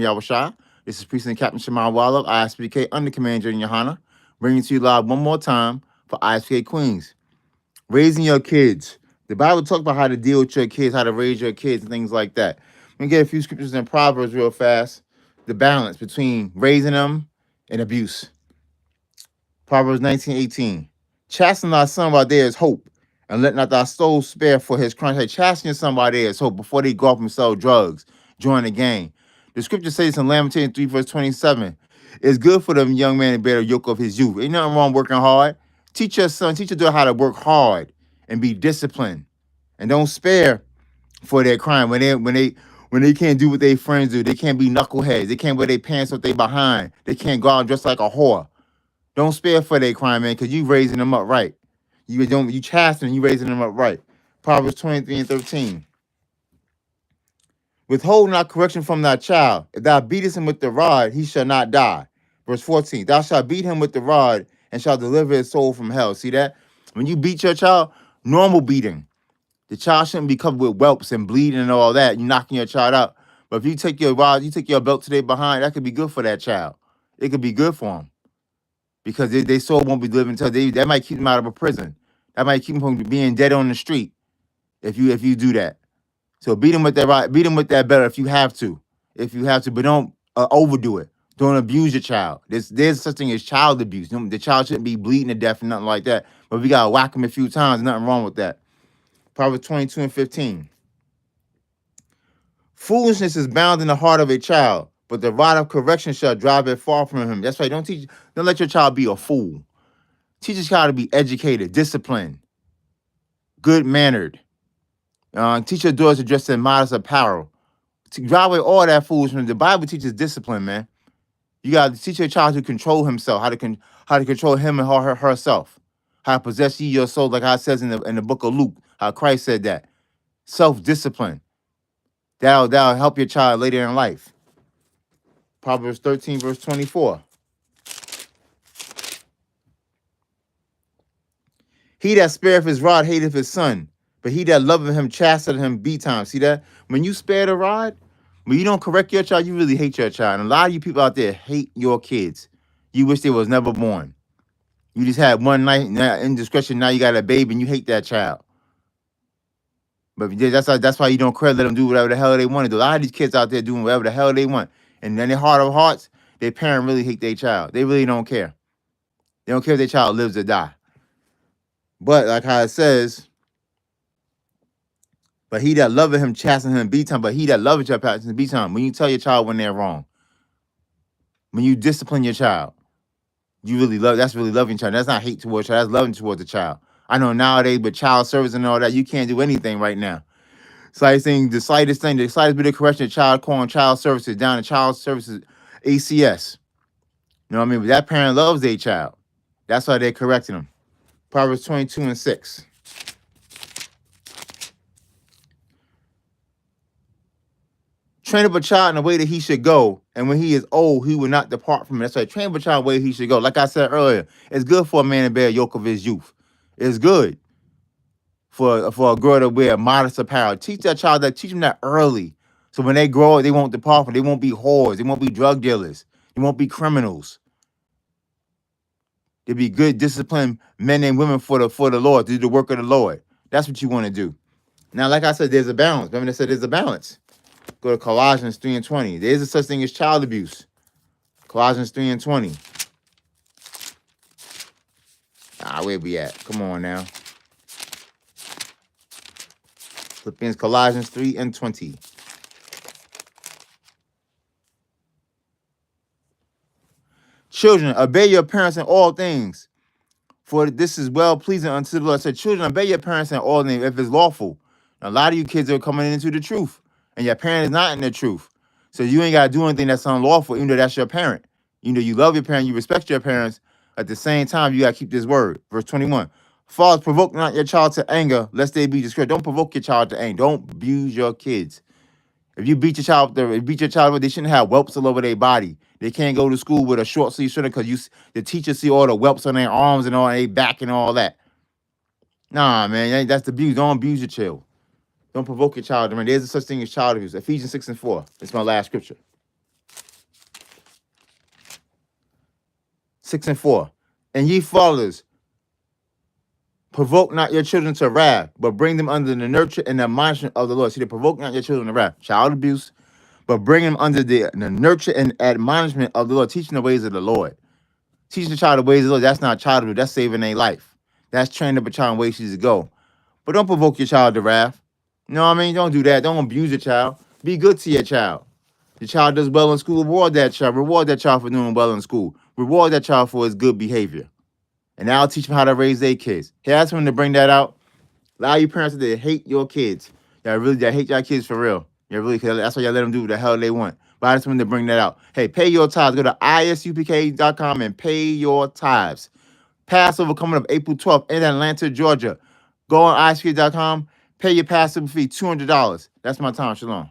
Yawashai. This is Priest and Captain Shemar Wallow, ISPK under Command Junior Yohana, bringing to you live one more time for ISPK Queens. Raising your kids. The Bible talks about how to deal with your kids, how to raise your kids, and things like that. Let me get a few scriptures in Proverbs real fast. The balance between raising them and abuse. Proverbs 19:18. Chasten thy son while there is hope, and let not thy soul spare for his crime. Hey, chasten your son while there is hope before they go off and sell drugs, join the gang. The scripture says in Lamentations 3, verse 27, it's good for the young man to bear the yoke of his youth. Ain't nothing wrong working hard. Teach your son, teach your daughter how to work hard and be disciplined. And don't spare for their crime. When they can't do what their friends do, they can't be knuckleheads. They can't wear their pants up they behind. They can't go out and dress like a whore. Don't spare for their crime, man, because you raising them up right. You chastening, you raising them up right. Proverbs 23:13. Withhold not correction from thy child. If thou beatest him with the rod, he shall not die. Verse 14. Thou shalt beat him with the rod and shalt deliver his soul from hell. See that? When you beat your child, normal beating. The child shouldn't be covered with whelps and bleeding and all that. You're knocking your child out. But if you take your rod, you take your belt to their behind, that could be good for that child. It could be good for them. Because they soul won't be living until that might keep them out of a prison. That might keep them from being dead on the street if you do that. So beat them with that right, beat them with that belt if you have to, but don't overdo it. Don't abuse your child. There's such thing as child abuse. The child shouldn't be bleeding to death and nothing like that. But we gotta whack them a few times. Nothing wrong with that. Proverbs 22:15. Foolishness is bound in the heart of a child, but the rod of correction shall drive it far from him. That's right. Don't let your child be a fool. Teach your child to be educated, disciplined, good mannered. Teach your daughters to dress in modest apparel. To drive away all that foolishness. The Bible teaches discipline, man. You got to teach your child to control himself, how to control him and herself, how to possess ye your soul, like how it says in the book of Luke, how Christ said that. Self-discipline. That'll help your child later in life. Proverbs 13, verse 24. He that spareth his rod hateth his son, but he that loveth him chasteneth him betimes. See that? When you spare the rod, when you don't correct your child, you really hate your child. And a lot of you people out there hate your kids. You wish they was never born. You just had one night indiscretion. Now you got a baby and you hate that child. But that's why you don't let them do whatever the hell they want to do. A lot of these kids out there doing whatever the hell they want. And then their heart of hearts, their parent really hate their child. They really don't care. They don't care if their child lives or die. But like how it says, but he that loveth him chasten him betimes, but he that loveth your chasten betimes. When you tell your child when they're wrong, when you discipline your child, that's really loving your child. That's not hate towards your child, that's loving towards the child. I know nowadays with child service and all that, you can't do anything right now. It's like saying the slightest bit of correction, a child calling child services down to child services ACS. You know what I mean? But that parent loves their child. That's why they're correcting them. Proverbs 22:6. Train up a child in the way that he should go, and when he is old, he will not depart from it. That's right. Train up a child in the way he should go. Like I said earlier, it's good for a man to bear a yoke of his youth. It's good for a girl to wear modest apparel. Teach them that early. So when they grow up, they won't depart from it. They won't be whores. They won't be drug dealers. They won't be criminals. They'll be good, disciplined men and women for the Lord, to do the work of the Lord. That's what you want to do. Now, like I said, there's a balance. Remember, I said there's a balance. Go to Colossians 3:20. There's a such thing as child abuse. Colossians 3:20. Where we at? Come on now. Colossians 3:20. Children, obey your parents in all things, for this is well pleasing unto the Lord. I said, children, obey your parents in all things if it's lawful. Now, a lot of you kids are coming into the truth, and your parent is not in the truth. So you ain't got to do anything that's unlawful, even though that's your parent. You know, you love your parent, you respect your parents. At the same time, you got to keep this word. Verse 21. Fathers, provoke not your child to anger, lest they be discouraged. Don't provoke your child to anger. Don't abuse your kids. If you beat your child, they shouldn't have whelps all over their body. They can't go to school with a short sleeve shirt because the teacher see all the whelps on their arms and all their back and all that. Nah, man, that's the abuse. Don't abuse your child. Don't provoke your child. I mean, there's a such thing as child abuse. Ephesians 6:4. It's my last scripture. 6 and 4. And ye fathers, provoke not your children to wrath, but bring them under the nurture and the admonishment of the Lord. See, they provoke not your children to wrath. Child abuse, but bring them under the nurture and admonishment of the Lord, teaching the ways of the Lord. Teaching the child the ways of the Lord, that's not child abuse, that's saving their life. That's training up a child in ways she needs to go. But don't provoke your child to wrath. You know what I mean? Don't do that. Don't abuse your child. Be good to your child. Your child does well in school, reward that child. Reward that child for doing well in school. Reward that child for his good behavior. And now teach them how to raise their kids. Hey, I just wanted to bring that out. A lot of you parents that hate your kids. Y'all really that hate your kids for real. Yeah, really, cause that's why y'all let them do what the hell they want. But I just wanted to bring that out. Hey, pay your tithes. Go to isupk.com and pay your tithes. Passover coming up April 12th in Atlanta, Georgia. Go on isupk.com, pay your Passover fee, $200. That's my time. Shalom.